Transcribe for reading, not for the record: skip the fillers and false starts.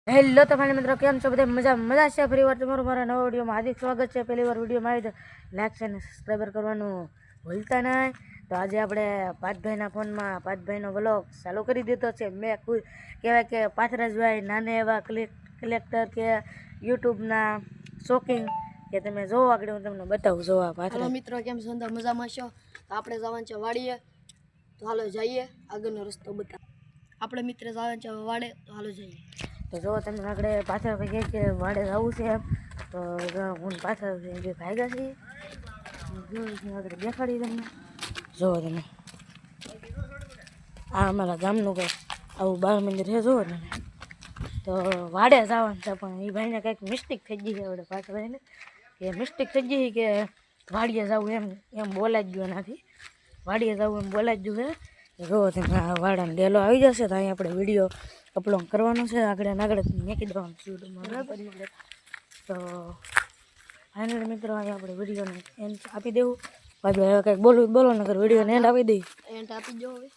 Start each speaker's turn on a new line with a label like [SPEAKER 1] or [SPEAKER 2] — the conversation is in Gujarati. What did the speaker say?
[SPEAKER 1] હેલો તો ફાઇનલી મિત્રો કેમ છો બધા મજા છે ફરીવાર તમારું મારા નવા વિડીયોમાં હાર્દિક સ્વાગત છે। પહેલી વાર વિડીયોમાં આવી તો લાઈક અને સબસ્ક્રાઈબર કરવાનું ભૂલતા નહીં। તો આજે આપણે પાર્થભાઈના ફોનમાં પાર્થભાઈનો વ્લોગ ચાલુ કરી દીધો છે। મેં કહેવાય કે પાથરાજભાઈ નાને એવા કલેક્ટર કે યુટ્યુબના શોકિંગ કે તમે જોવો આગળ હું તમને બતાવું જોવા પાથરા
[SPEAKER 2] મિત્રો કેમ છો અંદર મજામાં છો। તો આપણે જવાનું છે વાડીએ, તો હાલો જઈએ, આગળનો રસ્તો બતા આપણે મિત્ર જવાનું છે વાડે, તો હાલો જઈએ।
[SPEAKER 1] તો જો તમને આગળ પાછળ કહે કે વાડે જવું છે એમ, તો હું પાછળ જે ભાગ્યા છે આગળ દેખાડી તમને જોવો તમે આ અમારા ગામનું કંઈક આવું બાળ મંદિર છે જોવો તમે। તો વાડે જવાનું છે પણ એ ભાઈને કંઈક મિસ્ટેક થઈ ગઈ છે આપણે પાછળ ભાઈને કે મિસ્ટેક થઈ ગઈ કે વાડીએ જવું એમ બોલાઈ જ ગયું નથી, વાડીએ જવું એમ બોલાઈ જ ગયું છે। જોવો તમે આ વાડાનો ડેલો આવી જશે તો અહીં આપણે વિડીયો અપલોડ કરવાનો છે, આગળ મેકી દેવાનું છે યુટ્યુબમાં બરાબર। તો ફાઇનલી મિત્રો અહીં આપણે વિડીયોને એન્ડ આપી દેવું, પાછું હવે કંઈક બોલો નકર વિડીયોને એન્ડ આપી દઈએ,
[SPEAKER 2] એન્ડ આપી દો હવે।